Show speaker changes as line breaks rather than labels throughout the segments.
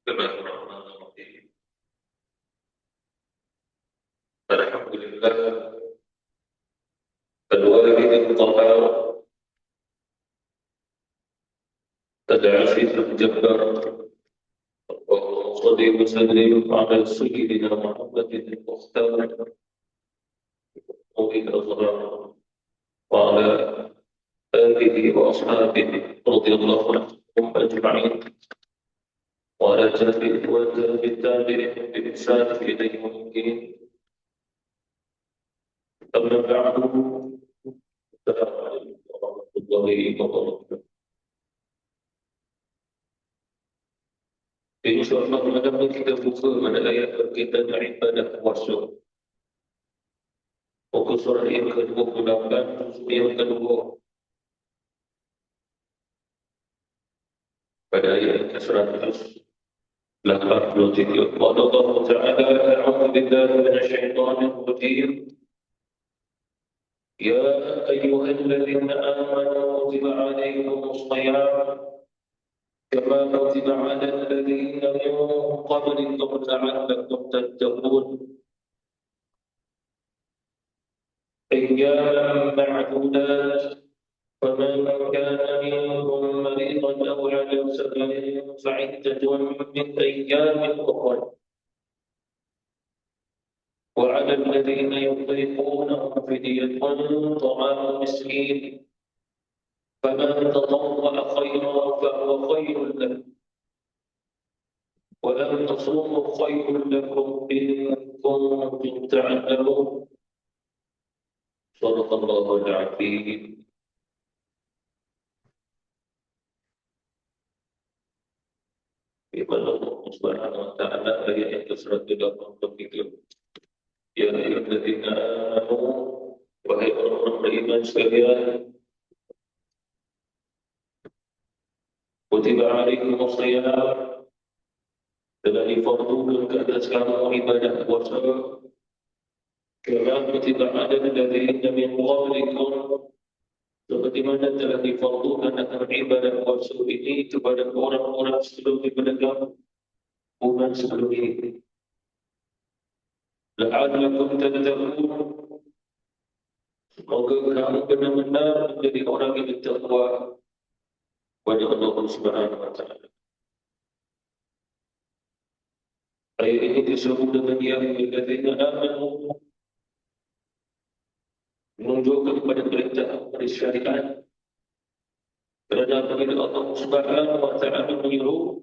Bismillahirrahmanirrahim. Alhamdulillah, al-walid al-qahhar, al-aziz al-jabbar, wa salli wa sallim ala sayyidina Muhammadin al-mukhtar, nuril azhar, wa ala alihi wa ashabihi radhiyallahu anhum ajma'in, wa ala tabi'in wa tabi'in bi ihsan ila yaumil din. Amma ba'du. Assalamualaikum warahmatullahi wabarakatuh. InsyaAllah malam ini kita buka pada ayat berkaitan dengan ibadah puasa. Muka surat yang ke-28, juzuk yang kedua. Pada ayat yang ke-183. Qala Allah Ta'ala, a'udzu billahi minasyaitonir rajim. Ya ayyuhalladzina amanu kutiba 'alaikumus shiyam كما كتب على الذين من قبلكم لعلكم تتقون أياما معدودات فمن كان منكم مريضا أو على سفر فعدة من أيام أخرى وعلى الذين يطيقونه فدية طعام مسكين فمن تطوع خيرا فهو خير له وأن تصوموا خير لكم إن كنتم تعلمون صدق الله العظيم. Firman Allah Subhanahu wa taala ayat yang ke-183. Ya ayyuhalladzina amanu, wahai orang-orang beriman sekalian, kutiba 'alaikumus shiyam, telah difardukan ke atas kamu ibadah puasa, kama kutiba 'alal ladzina min qablikum, seperti mana telah difardukan akan ibadah puasa ini kepada orang-orang sebelum daripada kamu, umat sebelum ini. La'allakum tattaqun, semoga kamu benar-benar menjadi orang yang bertakwa kepada Allah Subhanahu wa taala. Ayat ini disebut dengan ya ayyuhalladzina amanu, menunjukkan kepada perintah syariat. Kerana apabila Allah Subhanahu wa taala menyuruh,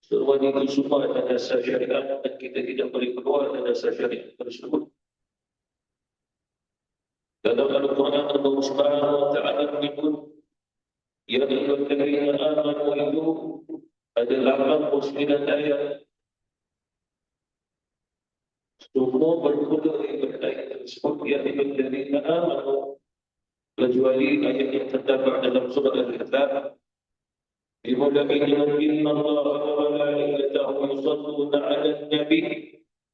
semua itu semua adalah dasar syariat dan kita tidak boleh keluar dari dasar syariat tersebut. Dalam Al-Quran Allah Subhanahu wa taala menyebut ya ayyuhalladzina amanu itu ada 89 ayat. Semua bermula dengan ayat tersebut ya ayyuhalladzina amanu, kecuali ayat yang terdapat dalam surah Al-Ahzab. Dimulai dengan inna Allaha wa malaikatahu yusalluna 'alan nabi,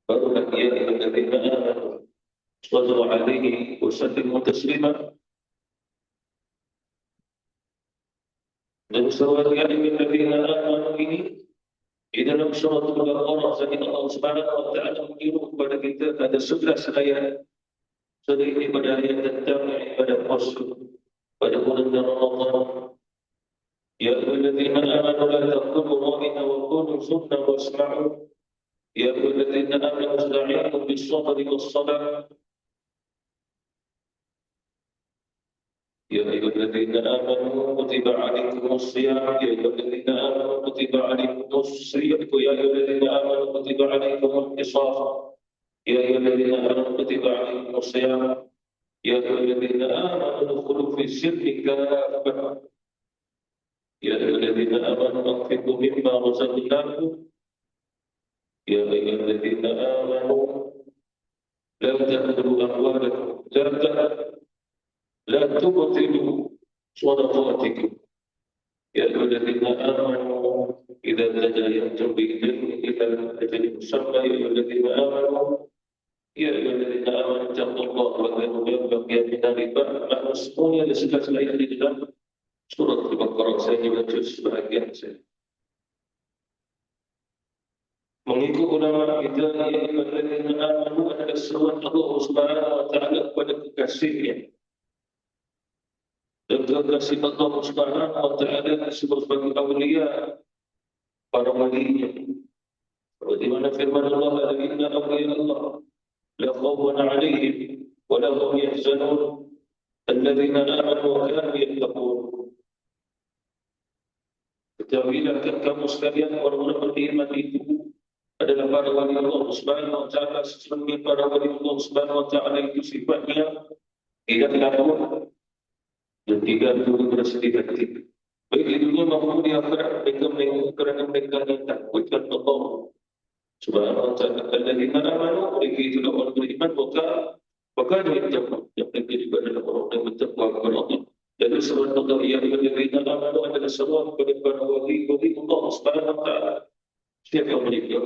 barulah ya ayyuhalladzina amanu sallu 'alaihi wa sallimu taslima. Dan surah ya ayyuhalladzina amanu ini di dalam surah Al-Baqarah, sahaja Allah Subhanahu wa taala menyuruh kepada kita ada 11 ayat. Surah ini pada ayat tentang ibadah puasa pada bulan Ramadan. Ya ayyuhalladzina amanu la taqulu ra'ina wa qulu sunna wasma'u. Ya ayyuhalladzina amanu ista'inu bis-sabri was-salah. يا أيها الذين آمنوا كتب عليكم الصيام يا أيها الذين آمنوا كتب عليكم الصيام يا أيها الذين آمنوا كتب عليكم القصاص يا أيها الذين آمنوا كتب عليكم الصيام يا أيها الذين آمنوا ادخلوا في السلم كافة يا أيها الذين آمنوا أنفقوا مما رزقناكم يا أيها الذين آمنوا لا تأكلوا أموالكم لا تبطلوا صدقاتكم يا أيها الذين آمنوا إذا تداينتم بدين إلى أجل مسمى يا أيها الذين آمنوا اتقوا الله وذروا ما بقي من الربا مع مسؤولية لسلسلة الآيات di dalam surat Al-Baqarah. Saya baca sebahagian saja. Mengikut ulama kita yang berlainan adalah seruan Allah Subhanahu wa taala kepada kekasihnya. Dan kekasih Allah Subhanahu wa taala disebut sebagai awliya, para walinya. Seperti mana firman Allah, "Inna awliya Allah la khawfun 'alaihim wa la hum yahzanun, alladzina amanu wa kanu yattaqun." Ketahuilah kamu sekalian, orang-orang beriman itu adalah para wali Allah Subhanahu wa taala. Sesungguhnya para wali Allah Subhanahu wa taala itu sifatnya tidak takut dan tidak juga bersedih hati. Baik di dunia maupun di akhirat, mereka kerana mereka yang takutkan Allah Subhanahu wa taala. Alladzina amanu, mereka itulah orang beriman, maka yang mereka juga adalah orang yang bertakwa kepada Allah. Jadi seruan Allah yang alladzina amanu adalah seruan kepada para wali Allah Subhanahu wa taala. Siapa yang mereka?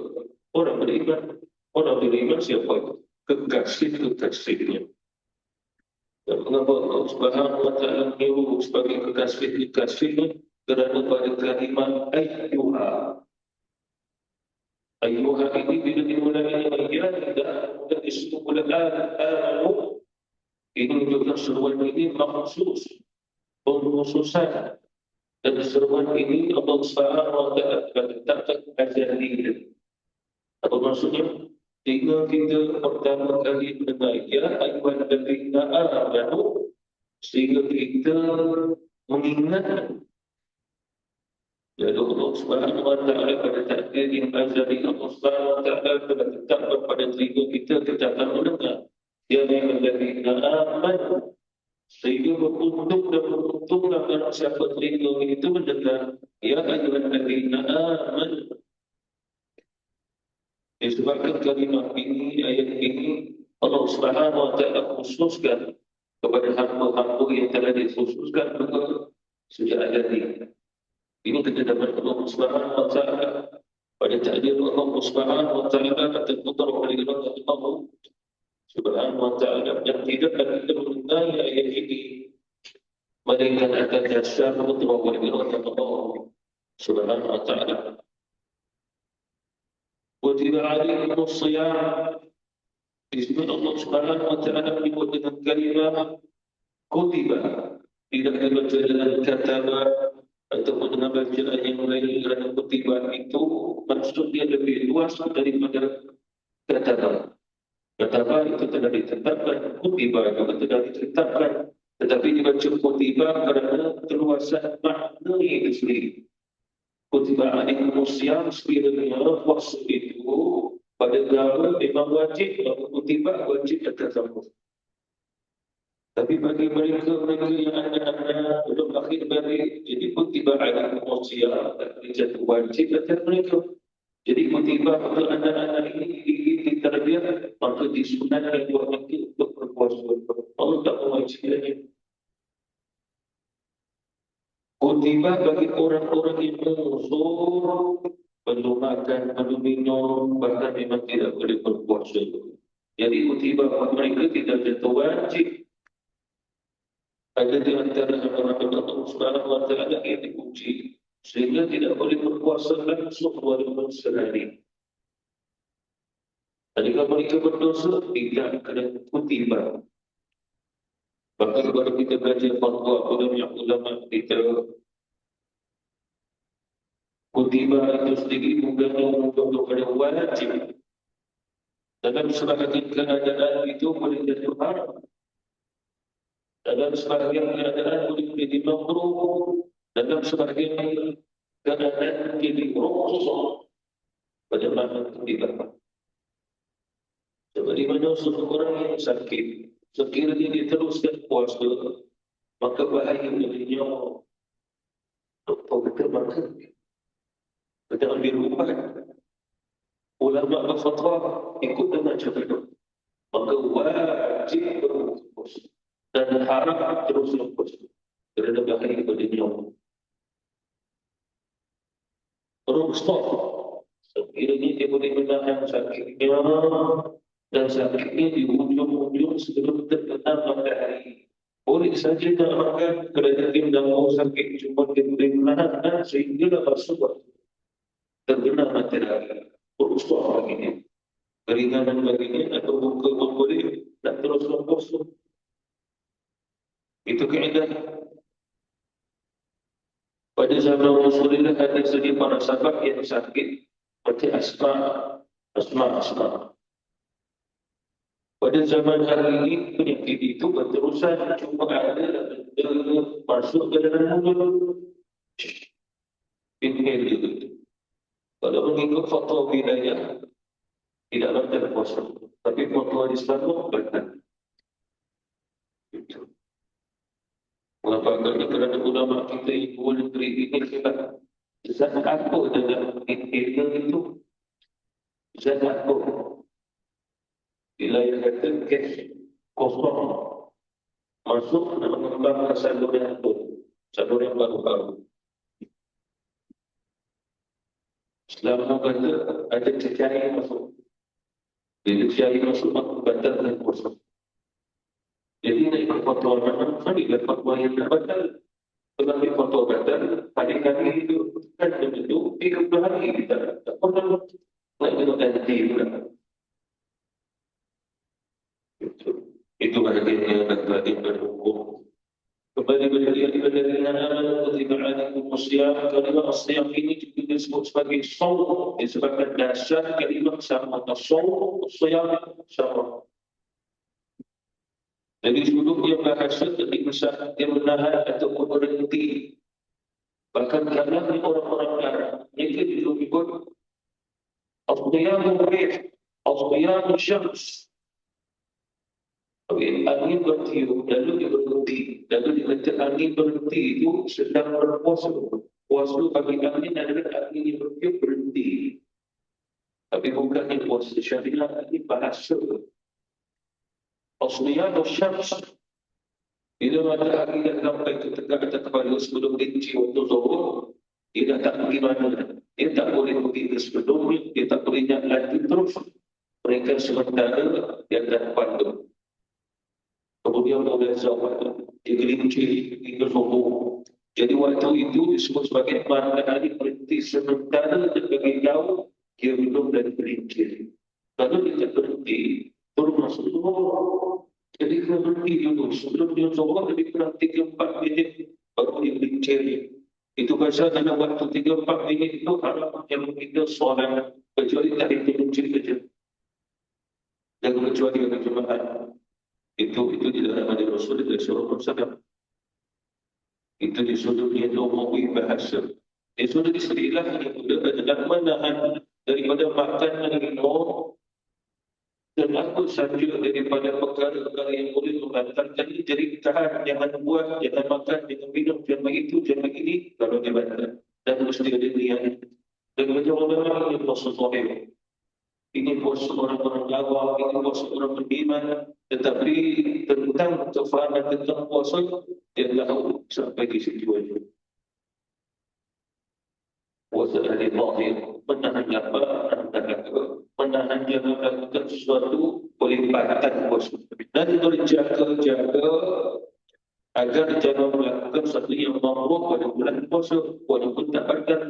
Orang beriman. Orang beriman siapa itu? Kekasihnya. Dan mengapa Allah Subhanahu wa taala menyuruh sebagai kekasihnya? Kerana pada kalimat ayyuha. Ayyuha ini bila dimulai ayat dan disebut oleh amanu. Ini juga seruan ini maksus, pengkhususan. Dan seruan ini Allah Subhanahu wa taala letakkan azali. Apa maksudnya? Sehingga kita pertama kali mendengar ya ayyuhallazina amanu, sehingga kita mengingat. Jadi Allah Subhanahu wa taala pada takdir yang azali, Allah Subhanahu wa taala telah letakkan pada telinga kita akan mendengar ya ayyuhallazina amanu. Sehingga beruntunglah barang siapa telinga itu mendengar ya ayyuhallazina amanu. Disebabkan kalimat ini, ayat ini, Allah Subhanahu wa taala khususkan kepada hamba-hamba yang telah dikhususkan kepada sejak azali. Ini kedatangan Allah Subhanahu wa taala pada takdir Allah Subhanahu wa taala terputar oleh Allah Subhanahu wa taala, yang tidak akan kita mengenai ayat ini melainkan akan dasar putra oleh Allah Subhanahu wa taala. Kutiba alaihimus shiyam. Di sini Allah Subhanahu wa taala menyebut dengan kalimah kutiba, tidak dibaca dengan kataba ataupun dengan bacaan yang lain. Kerana kutiba itu maksudnya lebih luas daripada kataba. Kataba itu telah ditetapkan, kutiba juga telah ditetapkan, tetapi dibaca kutiba kerana keluasan makna itu sendiri. Kutiba alaihimus shiyam, sekiranya puasa itu pada zaman memang wajib, kutiba wajib atas kamu. Tapi bagi mereka yang anak-anak belum akhir balik, jadi kutiba alaihimus shiyam jatuh wajib atas mereka. Jadi kutiba untuk anak-anak ini diterbiat, maka disunatkan buat mereka untuk berpuasa. Allah tak mewajibkannya. Kutiba bagi orang-orang yang menguzur, belum makan, belum minum, bahkan memang tidak boleh berpuasa. Jadi kutiba bagi mereka tidak jatuh wajib. Ada di antara orang-orang Allah Subhanahu wa taala yang diuji, sehingga tidak boleh berpuasa langsung walaupun sehari. Adakah mereka berdosa? Tidak, kerana kutiba. Bahkan kalau kita belajar fatwa ulama kita, kutiba itu sendiri bukan untuk pada wajib. Dalam sebahagian keadaan itu boleh jadi haram. Dalam sebahagian keadaan boleh jadi makruh. Dalam sebahagian keadaan jadi rukhsah. Pada mana kutiba. Seperti mana seseorang yang sakit, sekiranya dia teruskan puasa, maka bahaya baginya. Doktor kata makan, kata ambil ubat. Ulama berfatwa ikut dengan cara itu, maka wajib berpuasa dan haram terus berpuasa kerana bahaya baginya. Rukhsah, sekiranya dia boleh menahan sakitnya, dan sakitnya di ujung-ujung sebelum terkena matahari. Boleh saja tak makan kerana dia dah mau sakit, cuma dia boleh menahan sehingga masuk terkena matahari. berusaha lagi ni. Keringanan baginya atau buka pun boleh, nak terus puasa. Itu kaedah. Pada zaman Rasulullah ada sedia para sahabat yang sakit seperti asma. Pada zaman hari ini penyakit itu berterusan, cuma ada masuk ke dalam mulut. Inhale. Kalau mengikut fatwa wilayah tidak batal puasa, tapi fatwa Islam batal. Itu. Mengapa kerana ulama kita ibu negeri ini kita zat apa dalam inhale itu? Zat apa? Bila yang kata kes kosong masuk dalam mengembangkan saluran baru-baru. Islam kata ada cahaya masuk. Bila cahaya masuk maka batal dan kosong. Jadi nak ikut fatwa mana? Ambillah fatwa yang tak batal. Kalau ambil fatwa batal, hari-hari itu kan begitu 30 hari kita tak pernah nak kena ganti pula. Itu bahagiannya lagi berhukum. Kembali berdiri-berdiri kutiba alaikum as-siyam. Kalimah as-siyam ini juga disebut sebagai shaum, disebabkan dasar kalimah sama atau shaum, as-siyam sama. Jadi dulu dia bahasa ketika dia menahan ataupun berhenti. Bahkan kadang orang-orang Arab mereka juga ikut as-siyamu rih, as-siyamu syams. Angin bertiup, lalu dia berhenti. Lalu dia kata angin berhenti itu sedang berpuasa. Puasa bagi angin adalah angin yang bertiup berhenti. Tapi bukan yang puasa syariah, ini bahasa. As-siyamu syams. Bila matahari dah sampai ke tegak atas kepala sebelum rinci waktu zuhur, dia dah tak pergi mana. Dia tak boleh pergi ke sebelumnya, dia tak boleh lanjut terus. Mereka sementara dia akan pandang. Kemudian boleh zawal, dia gelincir hingga zuhur. Jadi waktu itu disebut sebagai matahari berhenti sementara dan bagi jauh, dia belum dan gelincir. Kalau dia tak berhenti, turun masuk zuhur. Jadi kena berhenti dulu. Sebelum dia zuhur, lebih kurang 3-4 minit baru dia gelincir. Itu pasal dalam waktu 3-4 minit itu harap yang kita soalan kecuali tak gelincir saja. Dan kecuali ada jemaah. Itu di dalam hadis Rasulullah SAW. Itu disuruh dia umumi bahasa. Disuruh istilah yang adalah menahan daripada makan dan minum dan aku saja daripada perkara-perkara yang boleh membatalkan ini. Jadi tahan, jangan buat, jangan makan, jangan minum, jangan begitu, jangan ini kalau dia batal. Dan mesti ada niat. Dan baca ulama ini puasa zahir. Ini puasa orang-orang awam, ini puasa orang beriman. Tetapi tentang kefahaman tentang puasa, dia tahu sampai di situ saja. Puasa ahli zahir, menahan lapar, menahan jangan melakukan sesuatu boleh batal puasa. Dan berjaga-jaga agar jangan melakukan sesuatu yang makruh pada bulan puasa, walaupun tak batal.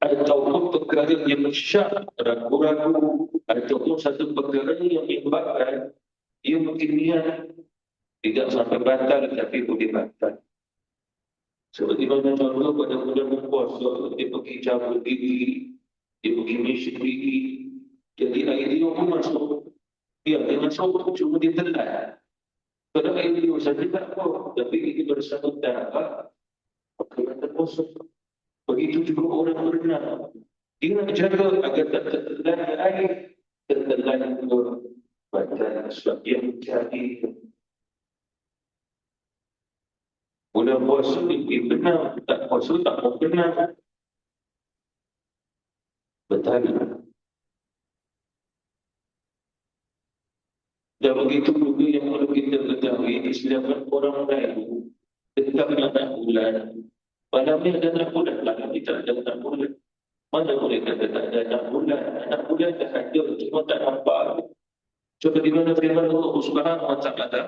Ataupun perkara yang syak, ragu-ragu, ataupun satu perkara yang ibarat, ia mungkin niat tidak sampai batal, tapi boleh batal. Seperti mana contoh pada bulan berpuasa, dia pergi cabut gigi, dia pergi mesyuk gigi, jadi air dia pun masuk. Dia masuk, cuma dia telan. Kalau air dia saja tak apa, tapi ini bersangkutan apa? Maka terpuasa. Begitu juga orang berenang. Dia nak jaga agar tak tertelan air, tertelan ke badan sebab dia mencari. Bulan puasa dia benar, tak puasa tak mau benar. Betul. Dan begitu juga yang perlu kita ketahui, istilahkan orang lain tetap anak bulan. Malamnya ada anak bulan, malam ni tak ada anak bulan. Mana boleh kata tak ada anak bulan? Anak bulan dah ada, cuma tak nampak. Coba di mana firman Allah Subhanahu wa ta'ala.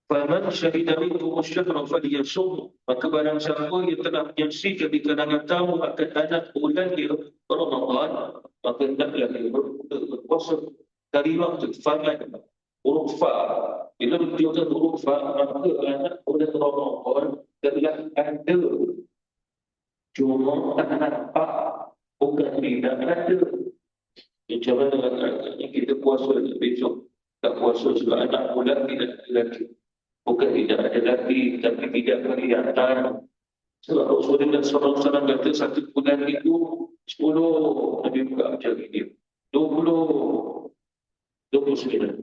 Faman syahida minkum asy-syahra falyasum. Maka barang siapa yang telah menyaksikan di kalangan kamu akan anak bulan dia, Ramadan, maka hendaklah dia berpuasa dari waktu farman huruf fa. Bila menunjukkan huruf fa, maka anak bulan Ramadan telah ada, cuma tak nampak, bukan tidak ada. Macam mana kita puasa besok, tak puasa sebab anak bulan tidak ada lagi. Bukan tidak ada lagi, tapi tidak kelihatan. Sebab Rasulullah SAW kata satu bulan itu 10 Nabi buka macam ini, 20, 29.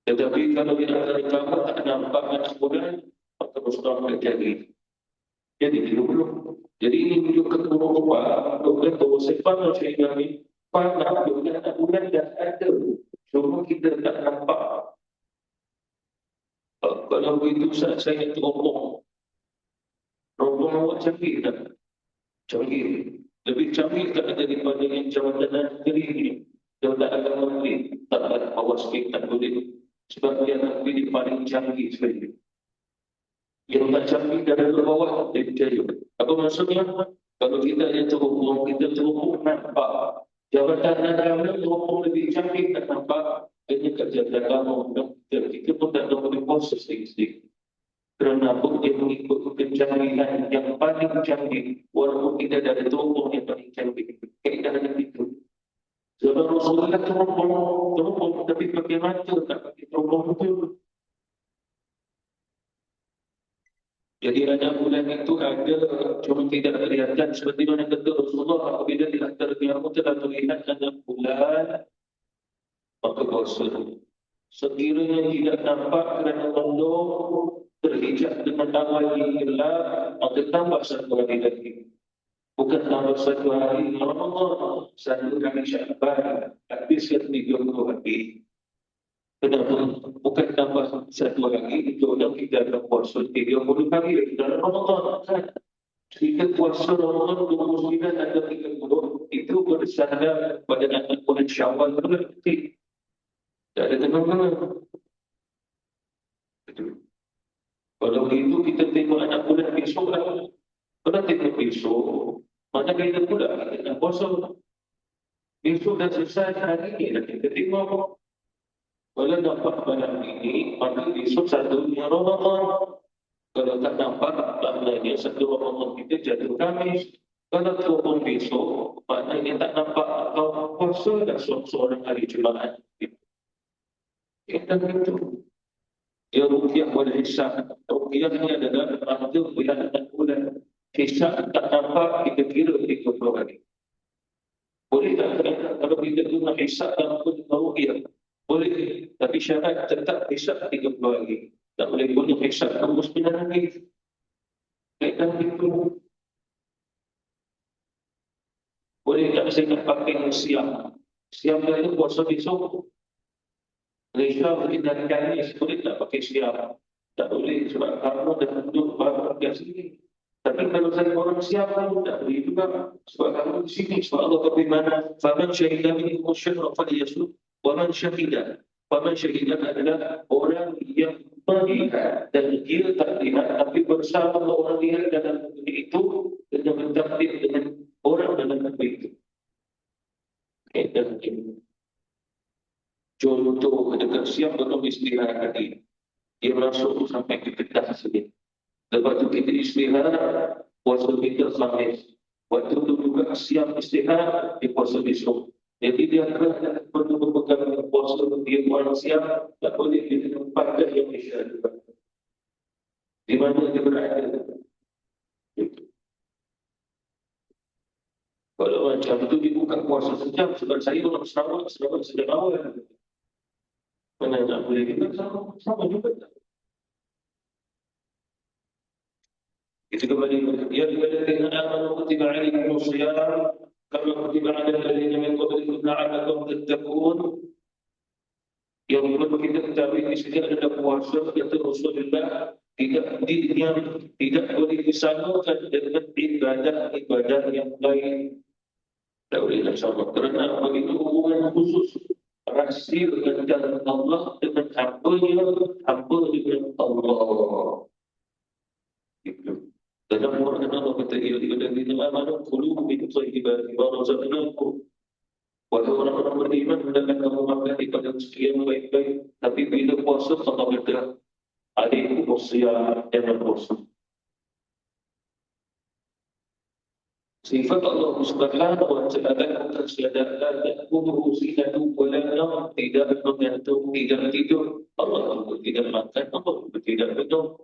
Tetapi kalau di antara kamu tak nampak anak bulan, maka Rasulullah jadi 20. Jadi ini menunjukkan berupa bahawa sebab macam ini pada anak bulan dah ada, cuma kita tak nampak. Kalau begitu saya teropong. Rombong awak canggih tak? Canggih. Lebih canggih tak daripada yang jawatan negeri ini. Jawatan agama negeri. Tak ada awak sikit tak boleh. Sebab dia negeri dia paling canggih sekali. Yang tak canggih dari bawah, dia percaya. Apa maksudnya? Kalau kita yang teropong, kita teropong nampak. Jawatan agama teropong lebih canggih tak nampak. Hanya kerja agama. Kita pun tak boleh puasa sedikit-sedikit. Kerana pun dia mengikut kencanggihan yang paling canggih, walaupun tidak ada teropong yang paling canggih. Kaedah itu. Sebab Rasulullah teropong, tapi pakai mata, tak pakai teropong betul. Jadi ada bulan itu ada, cuma tidak kelihatan. Seperti mana kata Rasulullah, apabila di antara kamu telah terlihat ada bulan, maka puasa. Sekiranya tidak nampak kerana mendung, terhijab dengan awal yang gelap, maka tambah satu hari lagi. Bukan tambah satu hari Ramadan, satu hari Sya'ban, habiskan 30 hari. Kenapa? Bukan tambah satu hari, itu dah kita akan puasa 30 hari dalam Ramadan. Jika puasa Ramadan 29 atau 30, itu bersandar pada anak bulan Syawal berarti. Tak ada tengah-tengah. Kalau begitu kita tengok anak bulan besok lah. Kalau tengok besok, mana kita pula kita nak puasa. Besok dah selesai hari ini, dah kita tengok. Kalau dapat malam ini, maka besok satu yang Ramadan. Kalau tak nampak, maknanya satu Ramadan kita jatuh Khamis. Kalau turun besok, maknanya tak nampak atau puasa dah seorang hari Jumaat. Kita begitu. Dia rupiah boleh hisap. Rupiah ni adalah rangka bulan. Hisap tak nampak, kita kira 30 hari. Boleh tak? Kalau kita guna hisap dalam rupiah, boleh. Tapi syarat tetap hisap 30 hari. Tak boleh guna hisap 29 hari. Kaitan itu. Boleh tak saya nak pakai siam? Siam itu puasa besok. Malaysia boleh dari Kamis, boleh tak pakai siap? Tak boleh sebab kamu dah duduk baru kat sini. Tapi kalau saya orang siap, kamu tak boleh juga. Sebab kamu di sini, sebab Allah bagaimana? Faman syahidah minkum syahra falyasum, waman syahidah. Faman syahidah adalah orang yang melihat dan dia tak lihat, tapi bersama orang lihat dalam negeri itu dengan bertakdir dengan orang dalam negeri itu. Dan contoh dekat siap belum istirahat tadi. Dia masuk sampai ke kedah sedikit. Lepas tu kita istirahat, puasa kita Khamis. Waktu tu juga siap istirahat, dia puasa besok. Jadi dia akan perlu berpegang dengan puasa dia buat siap, tak boleh di tempat yang istirahat. Di mana dia berada. Kalau macam tu dibuka puasa sejam, sebab saya orang Sarawak sedang awal. Mana tak boleh kita sama juga tak? Itu kembali ya ayyuhalladzina amanu kutiba alaykumus shiyam kama kutiba alal ladzina min qablikum la'allakum tattaqun. Yang perlu kita ketahui di sini adalah puasa kata Rasulullah tidak boleh disamakan dengan ibadah yang lain. Tak boleh disamakan kerana begitu hubungan khusus. Rahsia antara Allah dengan hamba dengan Allah. Itu. Dalam Quran Allah kata, ya ayyuhallazina amanu kulu min thayyibati ma razaqnakum. Wahai orang-orang beriman, hendaklah kamu makan daripada rezeki yang baik-baik. Tapi bila puasa, Allah kata, alaikum wasiyam, jangan puasa. Sifat Allah Subhanahu wa Ta'ala tersadar dan kubur sinatu wala tidak mengantuk, tidak tidur. Allah juga tidak makan, Allah juga tidak minum.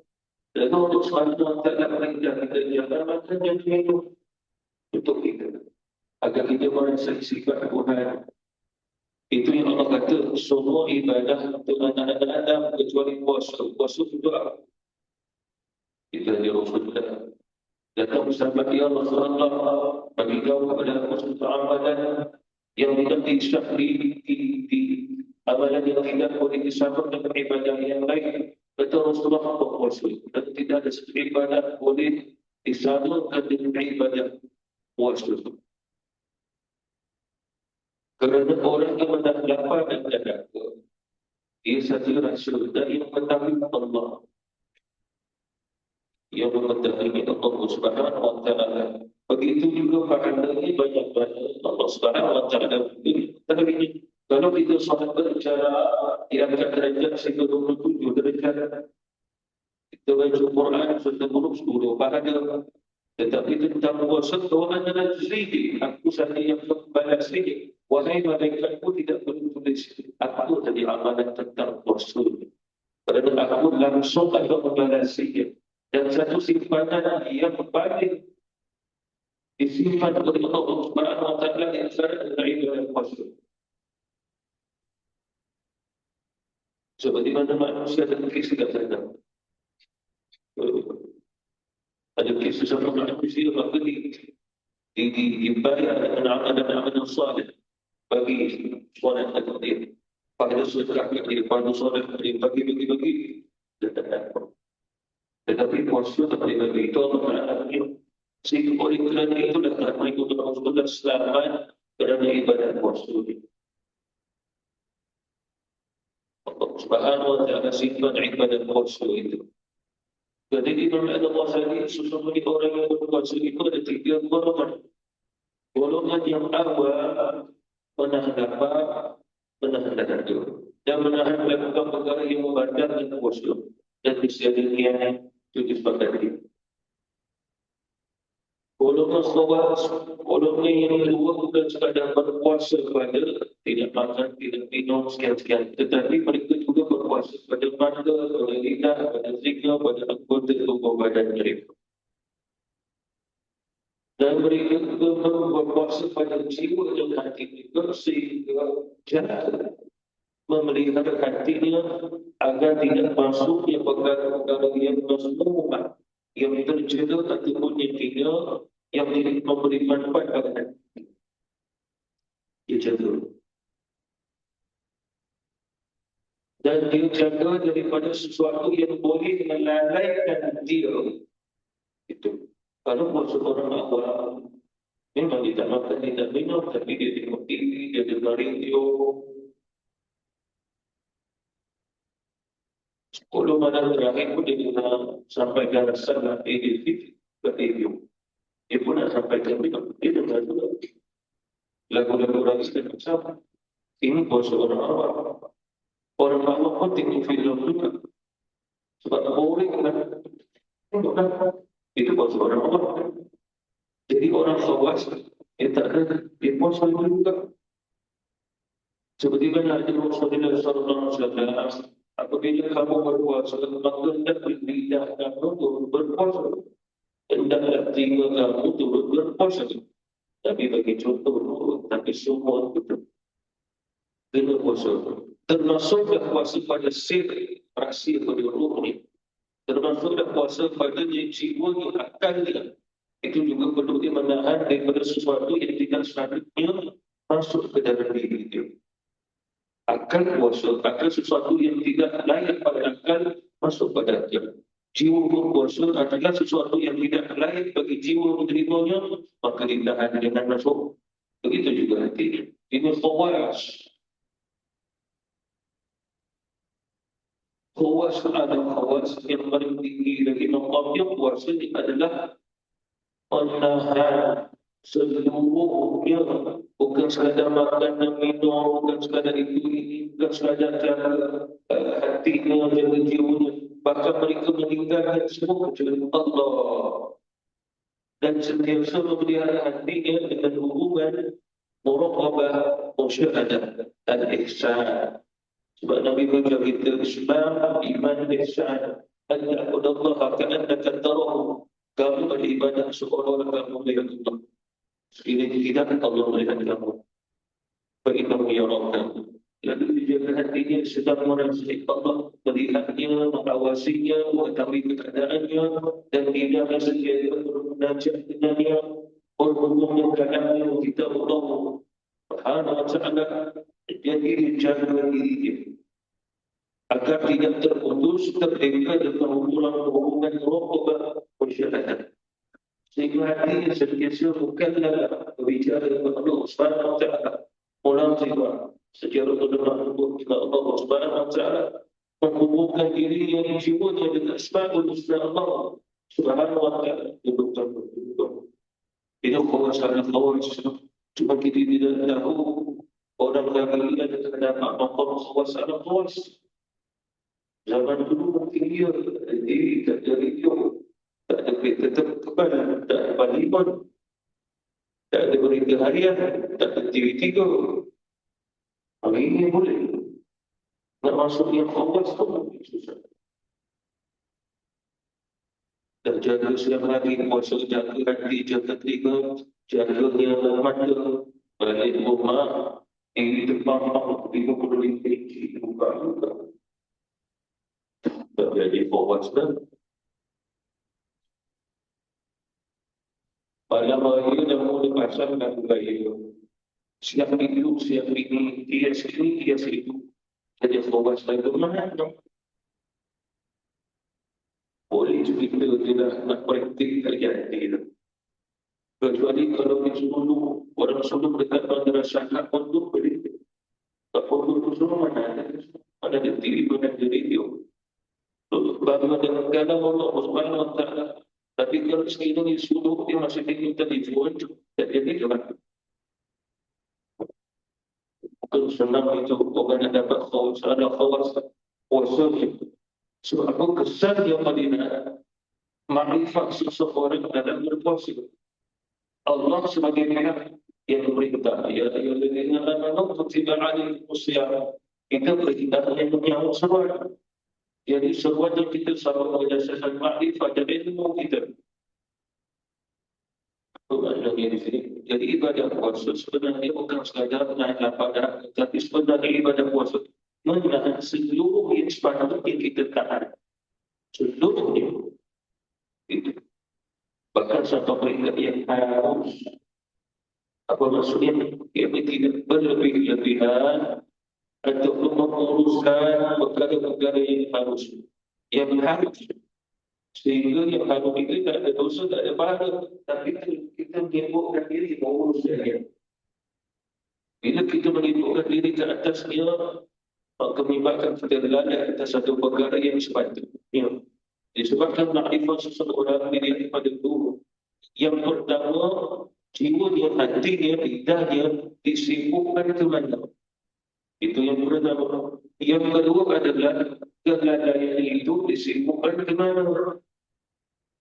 Dan Allah Subhanahu wa Ta'ala perintah kita jangan makan dan minum untuk kita, agar kita merasa sifat Tuhan. Itu yang Allah kata, semua ibadah untuk anak-anak Adam kecuali puasa. Puasa itu apa? Kita ada Rasulullah datang bersama Ya Rasulullah, bagi kau kepada aku satu amalan yang tidak disyafri di amalan yang tidak boleh disambung dengan ibadah yang lain. Kata Rasulullah, puasa. Dan tidak ada satu ibadah boleh disambungkan dengan ibadah puasa. Kerana orang yang mendapat lapar dan dahaga, dia satu rasul dan yang mengetahui Allah, yang mengetahui Allah Subhanahu wa Ta'ala. Begitu juga pahalanya banyak-banyak Allah Subhanahu wa Ta'ala. Tapi kalau kita solat berbicara diangkat derajat sehingga 27 derajat, kita baca Quran sudah buruk 10 pahala. Tetapi tentang puasa, Tuhan adalah sedikit. Aku saja yang membalas sedikit. Wahai malaikatku tidak perlu tulis aku tadi amalan tentang puasa. Kerana aku langsung akan membalas sedikit. Dan satu sifatnya yang berbalik disifat oleh Allah Subhanahu wa Ta'ala yang syarat dengan ibadah puasa. Seperti mana manusia dan kisah datang. Ada kisah sama manusia maka dibayar dengan amalan salih bagi solat dia. Pada sedekah dia, pada solat dia, bagi. Tetapi puasa tak boleh bagi. Itu Allah Ta'ala. Sehingga oleh kerana itu datang mengikut Rasulullah selamat kerana ibadat puasa. Allah Subhanahu wa Ta'ala sifat ibadat puasa itu. Jadi di dalam Allah tadi sesungguhnya orang yang berpuasa itu ada 3 golongan. Golongan yang awal menahan lapar, menahan dahaga, dan menahan melakukan perkara yang membatalkan puasa. Dan disediakan itu disepakati. Golongan khawas, golongan yang kedua bukan sekadar berpuasa pada tidak makan, tidak minum, sekian-sekian. Tetapi mereka juga berpuasa pada mata, pada lidah, pada telinga, pada anggota tubuh badan mereka. Dan mereka juga berpuasa pada jiwa dan hati mereka sehingga jangan memelihara hatinya agar tidak masuknya perkara-perkara yang masmumah, yang tercela ataupun yang tidak, yang tidak memberi manfaat pada hati. Dia jaga. Dan dia jaga daripada sesuatu yang boleh melalaikan dia. Itu. Kalau buat seorang awam, memang dia tak makan, dia tak minum, tapi dia tengok TV, dia dengar radio. 10 malam terakhir pun dia kena sampaikan salat Idul Fitri ke radio. Dia pun nak sampaikan minum, dia dengar juga. Lagu-lagu ragis dan bersama. Ini puasa orang awam. Orang awam pun tengok filem juga. Sebab boring kan. Itu puasa orang awam. Jadi orang khawas, dia tak ada, dia puasa juga. Seperti mana ada Rasulullah SAW, apabila kamu berpuasa, maka hendaklah lidah kamu turut berpuasa. Hendaklah telinga kamu turut berpuasa. Tapi bagi contoh, tapi semua itu kena puasa. Termasuklah puasa pada sir rahsia pada ruh ni. Termasuklah puasa pada jiwa yang akalnya. Itu juga perlu dia menahan daripada sesuatu yang tidak sepatutnya masuk ke dalam diri dia. Akal puasa, akal sesuatu yang tidak layak pada akal masuk pada dia. Jiwa berpuasa adalah sesuatu yang tidak layak bagi jiwa menerimanya, maka ditahan dengan masuk. Begitu juga hati. Ini khawas. Khawas ada khawas yang paling tinggi dari Allah yang kuasa ini adalah menahan seluruhnya, bukan sekadar makan dan minum, bukan sekadar itu ini, bukan sekadar jaga hatinya, jaga jiwanya, bahkan mereka meninggalkan semua kecuali Allah dan sentiasa memelihara hatinya dengan hubungan muraqabah, musyahadah dan ihsan. Sebab Nabi mengajar kita Islam, iman, ihsan. An ta'budallaha ka'annaka tarahu. Kamu beribadah seolah-olah kamu melihat Allah. Sekiranya tidak, Allah melihat kamu. Fa'innahu yaraka. Lalu dijaga hatinya sedang menasihati Allah, melihatnya, mengawasinya, mengetahui keadaannya, dan tidak sentiasa bermunajat dengannya, berhubung dengannya, kita Allah Subhanahu wa ta'ala. Jadi dijaga dirinya agar tidak terputus terleka dengan hubungan muraqabah musyahadah, sehingga hatinya sentiasa bukanlah berbicara dengan Allah Subhanahu wa ta'ala, mulazimah secara benar-benar dengan Allah Subhanahu wa ta'ala, menghubungkan diri yang jiwanya dengan asmaul husna Allah Subhanahu wa ta'ala. Itu kawasan Allah. Cuma kita tidak tahu orang kami ada terdapat makam khawas. Zaman dulu mungkin dia tak ada radio, tak ada berita terkebal, tak ada parlimen, tak ada berita harian, tak ada TV3. Hari ini boleh. Nak masuk yang khawas pun susah. Dan jaga setiap hari, puasa, jaga hati, jaga telinga, jaga mata, balik rumah, ini terpampang, 50 ringgit, buka-buka. Jadi forward pada bahaya dan mulai pasang dan gaya siap hidup, siap ini, dia sini, dia situ. Jadi forward itu mana? Boleh kita tidak nak praktik kerja itu. Kecuali kalau disuruh orang suruh dekat madrasah untuk beri. Tak perlu suruh mana ada di TV, mana di radio. Bagaimana dengan kalam Allah Subhanahu wa ta'ala. Tapi kalau sekiranya disuruh dia masih minta dijual, tak jadi juga. Bukan senang itu orang yang dapat khawas, ada khawas puasa. Sebab apa kesan yang Madinah makrifat seseorang dalam berpuasa. Allah sebagai pihak yang berintah, ya ayyuhalladzina amanu kutiba alaikumus shiyam. Kita berintah yang menyambut seruan. Jadi seruan yang kita sama berdasarkan makrifat dan ilmu kita. Jadi ibadah puasa sebenarnya bukan sekadar naik lapada, tapi sebenarnya ibadah puasa menahan seluruh instan yang kita tahan. Seluruhnya. Itu. Bahkan satu peringkat yang harus, apa maksudnya, yang tidak berlebih-lebihan untuk menguruskan perkara-perkara yang harus. Sehingga yang harus itu tak ada dosa, tak ada pahala. Tapi kita menyibukkan diri mengurusnya. Bila kita menyibukkan diri ke atasnya, maka menyebabkan kita lalai atas satu perkara yang sepatutnya. Disebabkan makrifat seseorang diri pada itu. Yang pertama, jiwa dia, hatinya, lidahnya disibukkan ke mana. Itu yang pertama. Yang kedua adalah kelalaian itu disibukkan ke mana.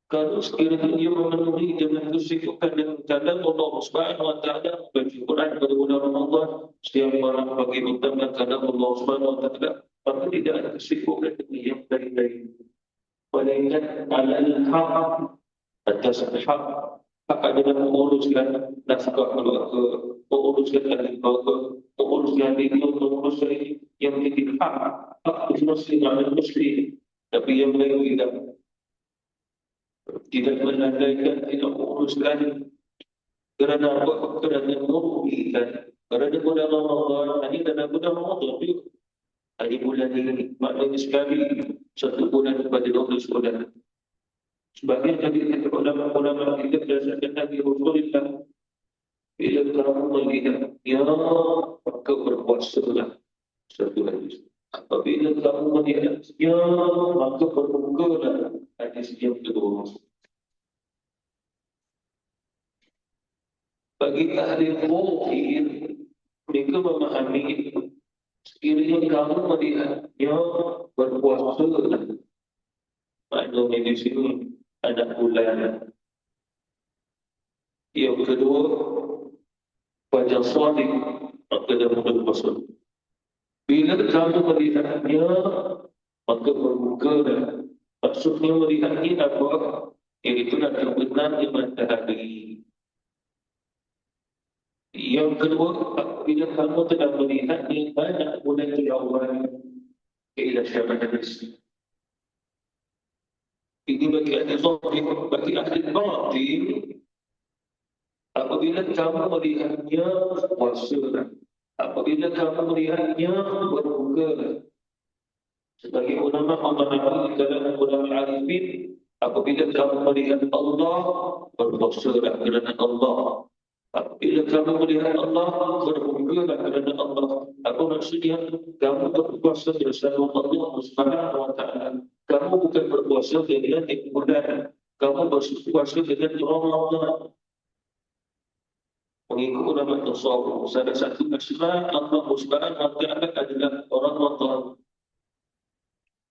Kalau sekiranya dia memenuhi dengan kesibukkan dengan kalam Allah Subhanahu wa ta'ala, baca Quran pada bulan Ramadan, setiap orang bagi utama kalam Allah Subhanahu wa ta'ala, maka tidak ada kesibukkan dengan yang lain-lain. Melainkan al-haq, atas hak adalah menguruskan nafkah keluarga, menguruskan ahli keluarga, menguruskan diri, menguruskan yang menjadi hak muslim dan muslim, tapi yang lain tidak menandaikan, tidak menguruskan kerana apa? Kerana merugikan. Kerana bulan Ramadan, ini adalah bulan Ramadan juga. Ini bulan ini, maknanya sekali satu bulan kepada 12 bulan. Sebagian dari ulama-ulama kita berdasarkan Nabi Rasulullah, bila kamu melihat, ya maka berpuasalah satu hadis. Apabila kamu melihatnya, maka berbukalah hadis yang kedua. Bagi ahli zahir, mereka memahami sekiranya kamu melihatnya berpuasa, maknanya di sini ada bulan. Yang kedua, wajah sadiq, maka dia berpuasa. Bila kamu melihatnya, maka berbukalah. Maksudnya melihatnya apa? Iaitu nanti benar di matahari. Yang kedua, bila kamu telah melihatnya banyak bulan di awal ila syara'is. Ini bagi ahli zahir, bagi ahli batin, apabila kamu melihatnya puasa, apabila kamu melihatnya berbuka. Sebagai ulama memahami di kalangan ulama arifin, apabila kamu melihat Allah berpuasalah kerana Allah. Apabila kamu melihat Allah berbukalah kerana Allah. Apa maksudnya? Kamu berpuasa bersama Allah Subhanahu wa taala. Kamu bukan berpuasa dengan bulan. Kamu berpuasa dengan Ramadan. Mengikut ulama tasawuf, salah satu asma Allah Subhanahu wa taala adalah Ramadan.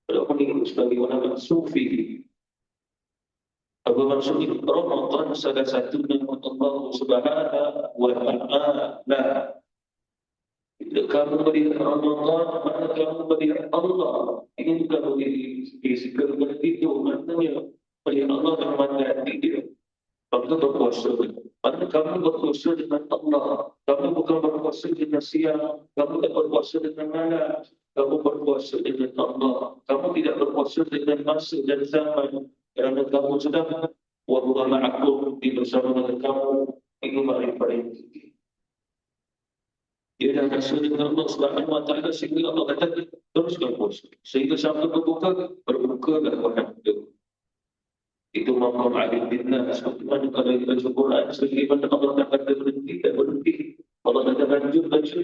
Kalau mengikut sebagai ulama sufi, apa maksudnya? Ramadan salah satu nama Allah Subhanahu wa taala. Bila kamu melihat Ramadan, maka kamu melihat Allah. Ini bukan boleh disikirkan itu. Maknanya melihat Allah dan melihat dia. Maka berpuasa. Maka kamu berpuasa dengan Allah. Kamu bukan berpuasa dengan siang. Kamu tidak berpuasa dengan malam. Kamu berpuasa dengan Allah. Kamu tidak berpuasa dengan masa dan zaman. Kerana kamu sedang wallahu ma'akum di bersama dengan kamu. Ini makrifat yang tinggi. Dia dah rasa dengan Allah Subhanahu wa taala sehingga Allah kata teruskan puasa. Sehingga sampai berbukalah pada itu. Itu maqam alim billah. Seperti mana kalau kita baca Quran, sebagaimana Allah tak kata berhenti, tak berhenti. Allah kata lanjut, baca.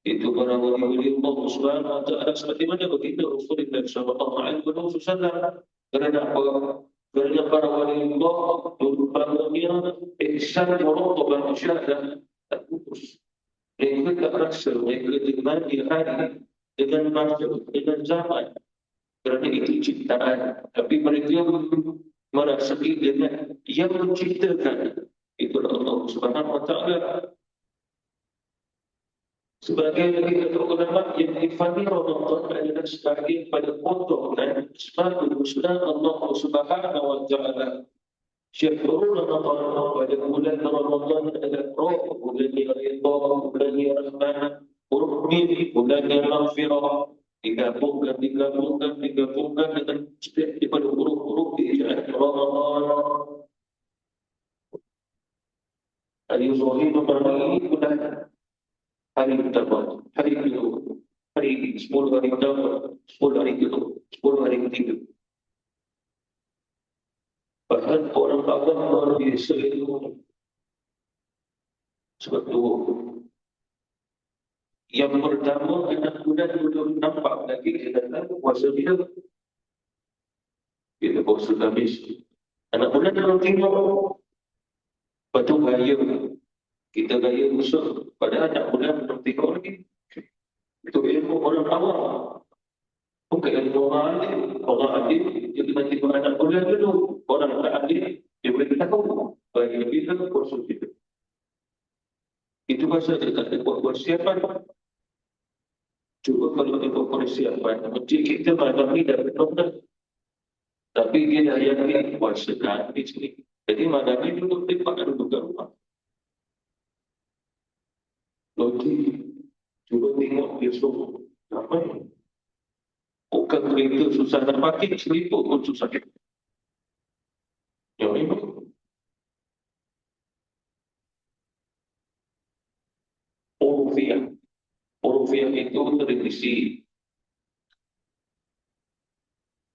Itu para wali-wali Allah Subhanahu wa taala seperti mana begitu Rasulullah sallallahu alaihi wasallam. Kerana apa? Kerana para wali Allah merupakannya ihsan muraqabah syahadah tak putus. Mereka tak rasa, mereka dengan hari, dengan masa, dengan zaman. Kerana itu ciptaan. Tapi mereka merasai dengan yang menciptakan. Itulah Allah Subhanahu wa taala. Sebagai kata ulama yang difahami Ramadan adalah sebagai pada potongan Asmaul Husna Allah Subhanahu wa taala. Syahrul Ramadan pada bulan Ramadan adalah roh, bulan yang ridha, bulan yang rahmat, huruf mim, bulan yang maghfirah. Digabungkan dengan setiap daripada huruf-huruf di ijazah Ramadan. Hari Zuhri Ramadan ini bulan hari pertama, hari kedua, hari 10 hari pertama, 10 hari kedua, 10 hari ketiga. Bahkan orang awam luar biasa itu sebab itu yang pertama anak bulan belum nampak lagi kita tahu puasa kita puasa habis. Anak bulan belum tengok, lepas tu gaya kita gaya musuh pada anak bulan belum tengok lagi. Itu ilmu orang awam, bukan ilmu orang alim. Orang alim dia kena tengok anak bulan dulu. Orang tak alim dia boleh tahu bagi kita puasa kita. Itu pasal dia tak ada buat persiapan. Cuba kalau dia buat persiapan, masjid kita malam ni dah penuh dah. Tapi dia dah yakin puasa dah di sini. Jadi malam ni duduk tempat duduk kat rumah. Logik. Cuba tengok dia suruh. Apa ni? Bukan kereta susah nak pakai, seliput pun susah. Yang ini Urufiah. Urufiah itu tradisi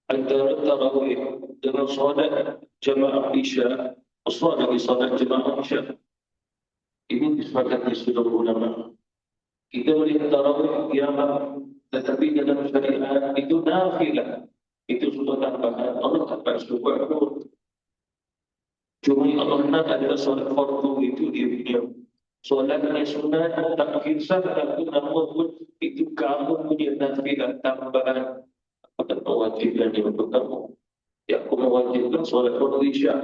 antara tarawih dengan solat jamaah Isya, solat jamaah Isya. Ini disepakati seluruh ulama. Kita melihat tarawih kiamat Tetapi dalam syariat itu nafilah. Itu sudah tambahan. Allah tak suka. Cuma Allah nak adalah solat fardu itu dia. Solatnya sunat tak kisah aku nama pun itu kamu punya nafilah tambahan. Apa kewajibannya untuk kamu? Ya, aku mewajibkan solat fardu Isya.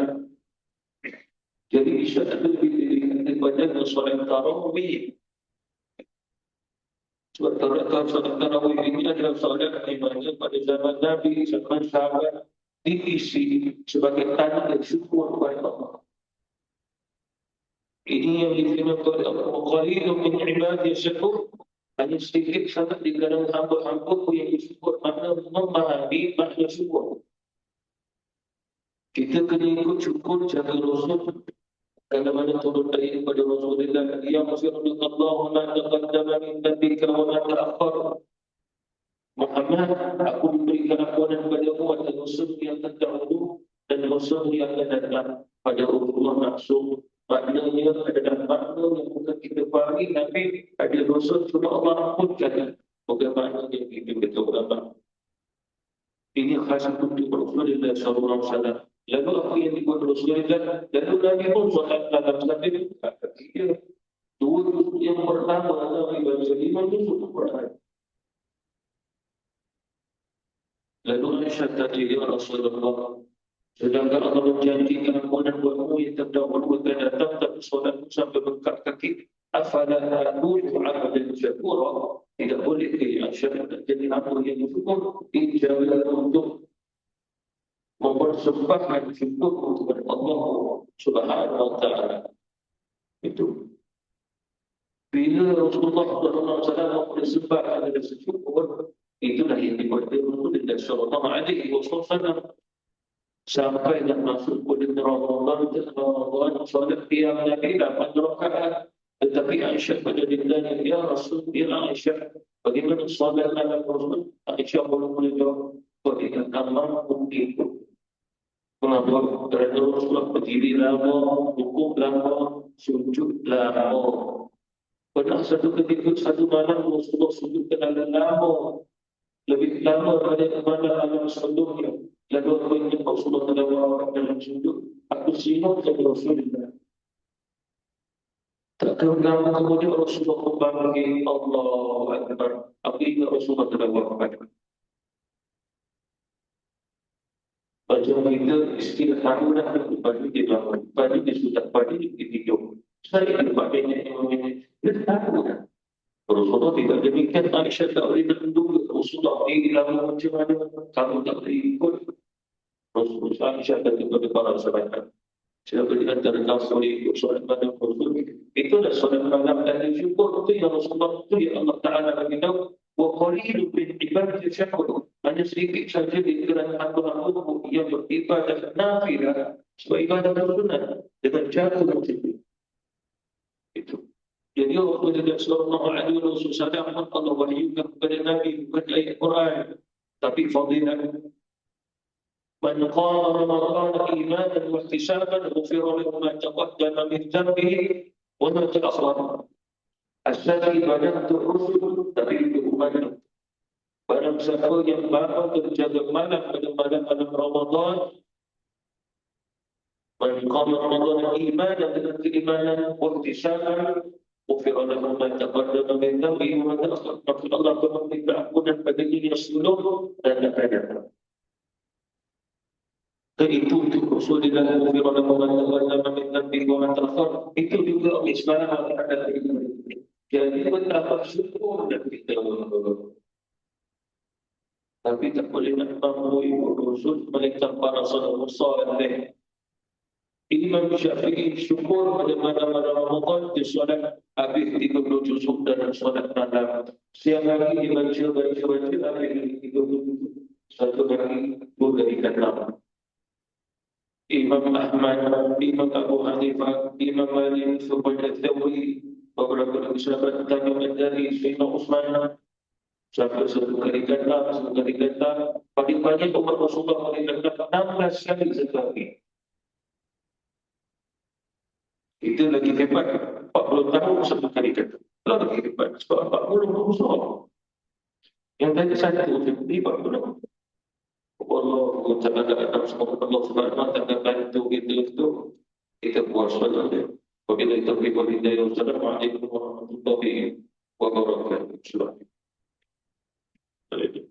Jadi Isya itu lebih dilihat daripada solat tarawih. Sebab solat tarawih ini adalah solat yang dimana pada zaman Nabi, zaman sahabat diisi sebagai tanda dan syukur kepada Allah. Ini yang diterima oleh Allah. Qalilun min ibadi syakur. Hanya sedikit sangat di kalangan hamba-hamba yang bersyukur, makna memahami makna syukur. Kita kena ikut syukur jaga Rasul. Kalau mana turun ayat kepada Rasulullah, ya Rasulullah, ma taqaddama min dhanbika wa ma ta'akhkhar. Muhammad, aku memberikan ampunan kepadamu atas dosa yang terdahulu dan dosa yang akan datang. Pada Allah maksud maknanya adalah makna yang bukan kita fahami, tapi ada dosa cuma Allah ampunkan. Bukan makna yang kita betul ulama. Ini khas untuk Rasulullah SAW. Lalu apa yang dibuat Rasulullah? Lalu Nabi pun dalam satu ketiga. Dua yang pertama adalah ibadah lima itu Quran. Lalu Aisyah tadi, ya Rasulullah, sedangkan Allah menjanjikan ampunan buatmu yang terdahulu akan datang, tapi solatmu sampai bengkak kaki. Afala aqulu amalan syakura. Tidak boleh ke Aisyah jadi hamba yang bersyukur. Ijabah untuk mempersembahkan syukur kepada Allah Subhanahu wa taala. Itu bila Rasulullah SAW bersembah adalah syukur, itulah yang dibuat Rasulullah SAW sampai nak masuk bulan Ramadan, solat qiyam Nabi 8 rakaat. Tetapi Aisyah pada ditanya, ya Rasul, ya Aisyah, bagaimana solat malam Rasul? Aisyah boleh jawab, bagaimana mampu ikut. Mengapa? Kerana Rasulullah berdiri lama, rukuk lama, sujud lama. Pernah satu ketika satu malam Rasulullah sujud terlalu lama, lebih lama daripada malam sebelumnya. Lalu aku ingin Rasulullah terlalu dalam sujud. Aku simak kepada Rasulullah. Tak lama kemudian Rasulullah mempanggil Allahu Akbar. Aku ingat Rasulullah terlalu Akbar. Macam kita istilah tahu dah pagi dia bangun, pagi dia sudah pagi dia tidur. Saya lupa banyak yang ini. Dia tahu dah. Rasulullah tidak demikian. Aisyah tak boleh menunggu. Rasulullah ini lama macam mana? Kamu tak boleh ikut. Rasulullah Aisyah kata kepada para sahabat, siapa di antara kamu boleh ikut solat malam Rasul? Itulah solat malam dan syukur itu yang Rasulullah itu yang Allah Taala bagi tahu. Wa qalilun min ibadati syakur. Hanya sedikit saja di kalangan hamba-hamba yang beribadah nafilah, sebagai ibadah sunat dengan cara macam itu. Jadi Rasulullah sallallahu alaihi wasallam Allah wahyukan kepada Nabi bukan ayat Quran, tapi fadilah. Man qama Ramadan imanan wa ihtisaban ghufira lahu ma taqaddama min dhanbihi wa ma ta'akhkhara. Asal ibadah itu Rasul, tapi itu umat. Barang siapa yang bangun berjaga malam pada malam Ramadan, man qama Ramadan imanan dengan keimanan wa ihtisaban ghufira lahu ma taqaddama min dhanbihi wa ma ta'akhkhara. Maka Allah akan memberi ampunan pada diri sebelum dan akan datang. Itu untuk Rasulullah ghufira lahu ma taqaddama min dhanbihi wa ma ta'akhkhara. Itu juga Islam ada ini. Jadi betapa syukur dan kita tapi tak boleh nak mampu ikut Rasul mereka para sahabat saleh. Imam Syafi'i syukur pada malam Ramadan di solat habis 30 juzuk dan solat malam. Siang hari baca habis 30 juzuk. Satu hari 2 kali kata. Imam Ahmad, Imam Abu Hanifah, Imam Malik, Sufyan Ats-Tsauri, beberapa sahabat tanya dari Sayyidina Utsman sampai satu kali kata, paling-paling umat Rasulullah boleh kata 16 kali sekali. Itu lagi hebat, 40 tahun satu kali kata. Lagi hebat, sebab 40 Rasulullah. Yang tadi satu di Pak Guru. Allah Taala semoga Allah Subhanahu wa taala bantu itu kita puasa ya. Wabillahi taufiq wal hidayah. Wassalamualaikum warahmatullahi wabarakatuh. Assalamualaikum.